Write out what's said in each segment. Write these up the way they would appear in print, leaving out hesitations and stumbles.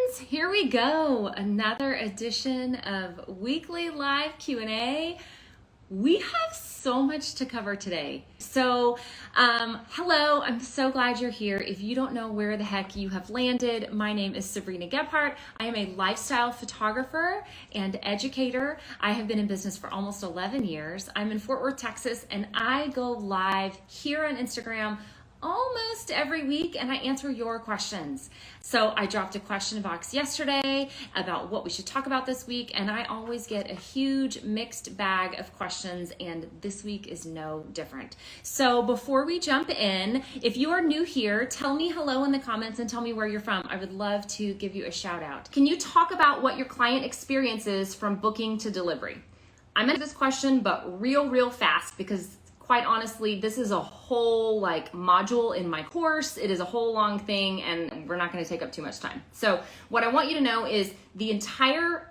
friends, here we go. Another edition of Weekly Live Q&A. We have so much to cover today. So, hello, I'm so glad you're here. If you don't know where the heck you have landed, my name is Sabrina Gebhardt. I am a lifestyle photographer and educator. I have been in business for almost 11 years. I'm in Fort Worth, Texas, and I go live here on Instagram almost every week and I answer your questions. So I dropped a question box yesterday about what we should talk about this week, and I always get a huge mixed bag of questions, and this week is no different. So before we jump in, if you are new here, tell me hello in the comments and tell me where you're from. I would love to give you a shout out. Can you talk about what your client experience is from booking to delivery? I'm gonna this question, but real fast, because quite honestly, this is a whole module in my course. It is a whole long thing and we're not gonna take up too much time. So what I want you to know is the entire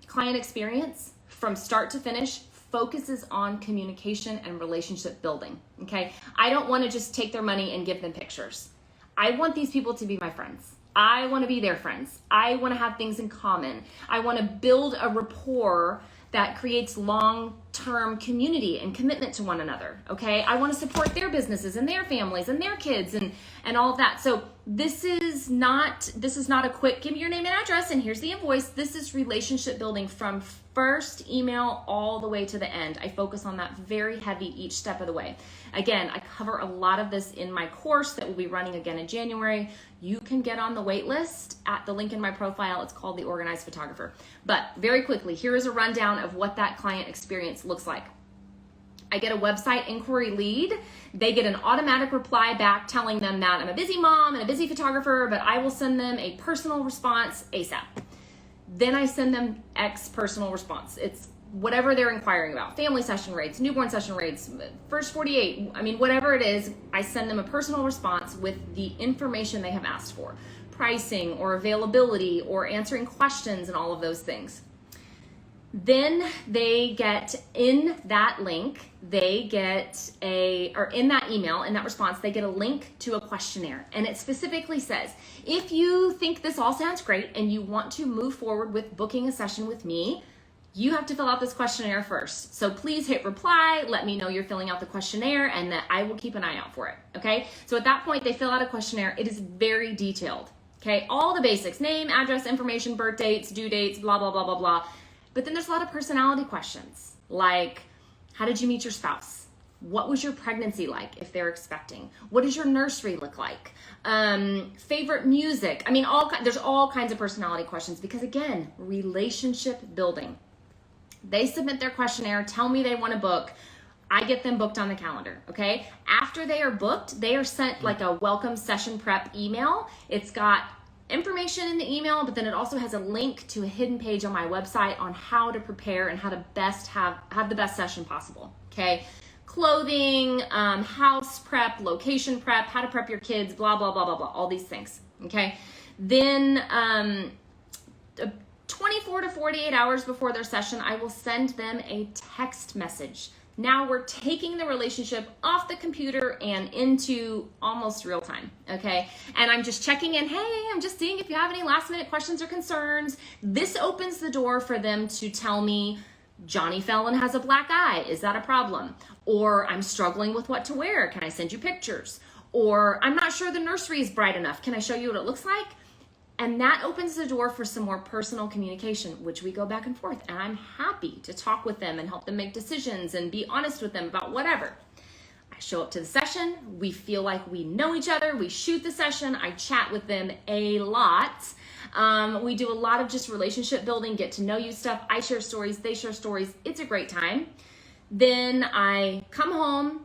client experience from start to finish focuses on communication and relationship building, okay? I don't wanna just take their money and give them pictures. I want these people to be my friends. I wanna be their friends. I wanna have things in common. I wanna build a rapport that creates long-term community and commitment to one another, okay? I want to support their businesses and their families and their kids and all of that. So this is not a quick, give me your name and address and here's the invoice. This is relationship building from first email all the way to the end. I focus on that very heavy each step of the way. Again, I cover a lot of this in my course that will be running again in January. You can get on the wait list at the link in my profile. It's called The Organized Photographer. But very quickly, here is a rundown of what that client experience looks like. I get a website inquiry lead. They get an automatic reply back telling them that I'm a busy mom and a busy photographer, but I will send them a personal response ASAP. Then I send them X personal response. It's whatever they're inquiring about, family session rates, newborn session rates, first 48, whatever it is, I send them a personal response with the information they have asked for, pricing or availability or answering questions and all of those things. Then they get in that link, in that email, in that response, they get a link to a questionnaire. And it specifically says, if you think this all sounds great and you want to move forward with booking a session with me, you have to fill out this questionnaire first. So please hit reply, let me know you're filling out the questionnaire and that I will keep an eye out for it, okay? So at that point, they fill out a questionnaire. It is very detailed, okay? All the basics, name, address, information, birth dates, due dates, blah, blah, blah, blah, blah. But then there's a lot of personality questions, like how did you meet your spouse? What was your pregnancy like if they're expecting? What does your nursery look like? Favorite music? There's all kinds of personality questions because again, relationship building. They submit their questionnaire, tell me they want to book. I get them booked on the calendar, okay? After they are booked, they are sent like a welcome session prep email. It's got information in the email, but then it also has a link to a hidden page on my website on how to prepare and how to best have the best session possible, okay? Clothing, house prep, location prep, how to prep your kids, blah, blah, blah, blah, blah, all these things, okay? Then 24 to 48 hours before their session, I will send them a text message. Now we're taking the relationship off the computer and into almost real time, okay? And I'm just checking in, hey, I'm just seeing if you have any last minute questions or concerns. This opens the door for them to tell me, Johnny Fallon has a black eye, is that a problem? Or I'm struggling with what to wear, can I send you pictures? Or I'm not sure the nursery is bright enough, can I show you what it looks like? And that opens the door for some more personal communication, which we go back and forth. And I'm happy to talk with them and help them make decisions and be honest with them about whatever. I show up to the session. We feel like we know each other. We shoot the session. I chat with them a lot. We do a lot of just relationship building, get to know you stuff. I share stories. They share stories. It's a great time. Then I come home,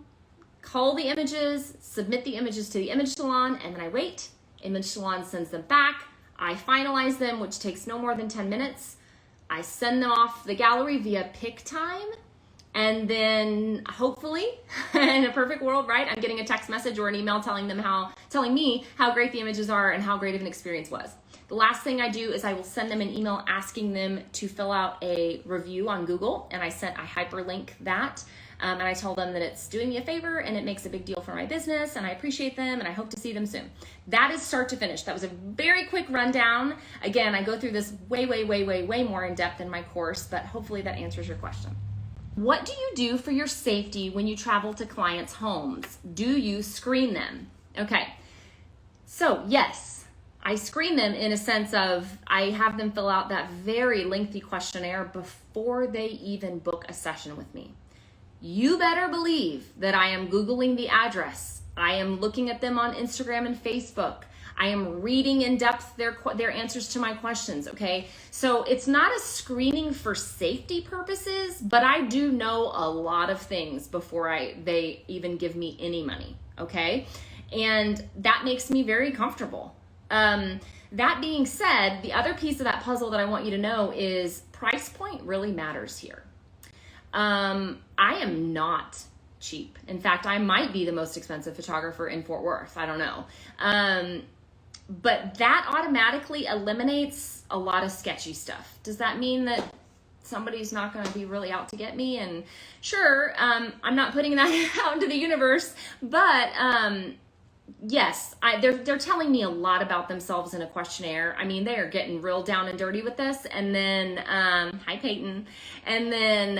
cull the images, submit the images to the image salon, and then I wait. Image salon sends them back. I finalize them, which takes no more than 10 minutes. I send them off the gallery via PicTime. And then hopefully, in a perfect world, right, I'm getting a text message or an email telling me how great the images are and how great of an experience was. The last thing I do is I will send them an email asking them to fill out a review on Google, and I hyperlink that And I tell them that it's doing me a favor and it makes a big deal for my business and I appreciate them and I hope to see them soon. That is start to finish. That was a very quick rundown. Again, I go through this way more in depth in my course, but hopefully that answers your question. What do you do for your safety when you travel to clients' homes? Do you screen them? Okay, so yes, I screen them in a sense of I have them fill out that very lengthy questionnaire before they even book a session with me. You better believe that I am Googling the address. I am looking at them on Instagram and Facebook. I am reading in depth their answers to my questions, okay? So it's not a screening for safety purposes, but I do know a lot of things before they even give me any money, okay? And that makes me very comfortable. That being said, the other piece of that puzzle that I want you to know is price point really matters here. I am not cheap. In fact, I might be the most expensive photographer in Fort Worth. I don't know. But that automatically eliminates a lot of sketchy stuff. Does that mean that somebody's not going to be really out to get me? And sure, I'm not putting that out into the universe, but yes, they're telling me a lot about themselves in a questionnaire. I mean, they are getting real down and dirty with this. And then, hi Peyton. And then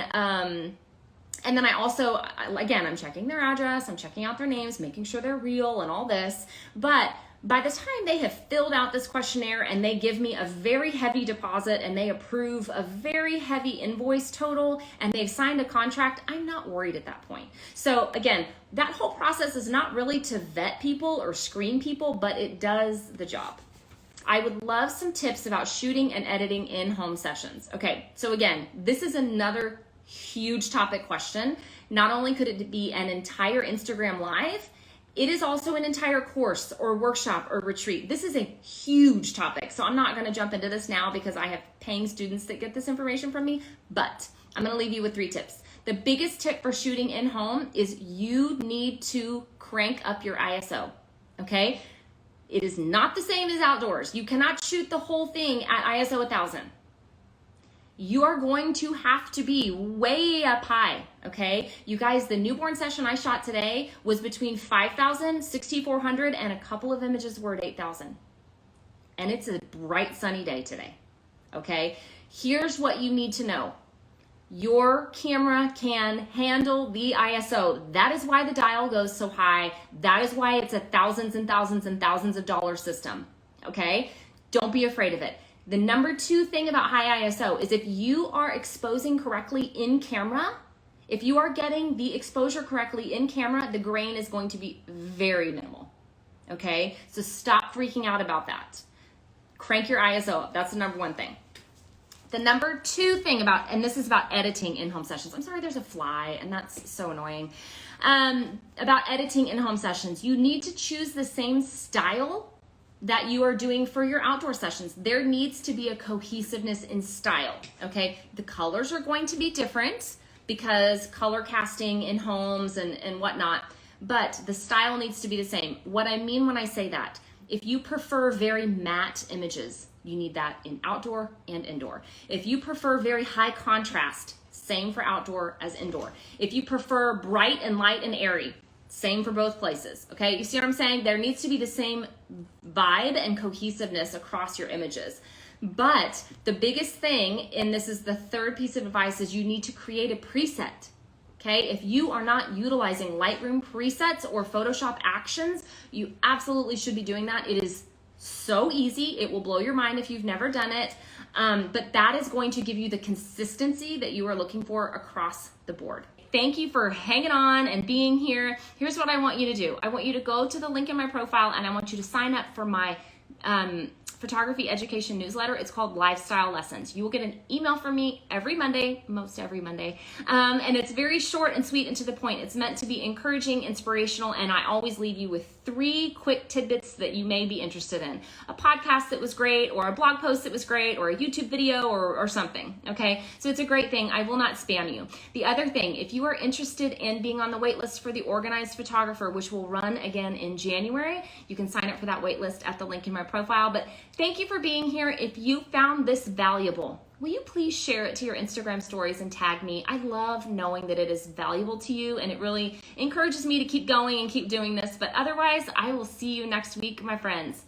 I also, again, I'm checking their address, I'm checking out their names, making sure they're real and all this. But by the time they have filled out this questionnaire and they give me a very heavy deposit and they approve a very heavy invoice total and they've signed a contract, I'm not worried at that point. So again, that whole process is not really to vet people or screen people, but it does the job. I would love some tips about shooting and editing in-home sessions. Okay, so again, this is another huge topic question. Not only could it be an entire Instagram live, it is also an entire course or workshop or retreat. This is a huge topic. So I'm not going to jump into this now because I have paying students that get this information from me, but I'm going to leave you with 3 tips. The biggest tip for shooting in home is you need to crank up your ISO. Okay. It is not the same as outdoors. You cannot shoot the whole thing at ISO 1000. You are going to have to be way up high, okay? You guys, the newborn session I shot today was between 5,000, 6,400, and a couple of images were at 8,000. And it's a bright sunny day today, okay? Here's what you need to know. Your camera can handle the ISO. That is why the dial goes so high. That is why it's a thousands and thousands and thousands of dollar system, okay? Don't be afraid of it. The number 2 thing about high ISO is if you are exposing correctly in camera, if you are getting the exposure correctly in camera, the grain is going to be very minimal, okay? So stop freaking out about that. Crank your ISO up. That's the number 1 thing. The number 2 thing about, and this is about editing in-home sessions. I'm sorry, there's a fly and that's so annoying. About editing in-home sessions, you need to choose the same style that you are doing for your outdoor sessions. There needs to be a cohesiveness in style, okay? The colors are going to be different because color casting in homes and whatnot, but the style needs to be the same. What I mean when I say that, if you prefer very matte images, you need that in outdoor and indoor. If you prefer very high contrast, same for outdoor as indoor. If you prefer bright and light and airy, same for both places, okay? You see what I'm saying? There needs to be the same vibe and cohesiveness across your images. But the biggest thing, and this is the 3rd piece of advice, is you need to create a preset, okay? If you are not utilizing Lightroom presets or Photoshop actions, you absolutely should be doing that. It is so easy. It will blow your mind if you've never done it. But that is going to give you the consistency that you are looking for across the board. Thank you for hanging on and being here. Here's what I want you to do. I want you to go to the link in my profile and I want you to sign up for my photography education newsletter. It's called Lifestyle Lessons. You will get an email from me every Monday, most every Monday. And it's very short and sweet and to the point. It's meant to be encouraging, inspirational, and I always leave you with 3 quick tidbits that you may be interested in. A podcast that was great, or a blog post that was great, or a YouTube video or something, okay? So it's a great thing. I will not spam you. The other thing, if you are interested in being on the wait list for the Organized Photographer, which will run again in January, you can sign up for that wait list at the link in my profile. But Thank you for being here. If you found this valuable, will you please share it to your Instagram stories and tag me? I love knowing that it is valuable to you, and it really encourages me to keep going and keep doing this. But otherwise, I will see you next week, my friends.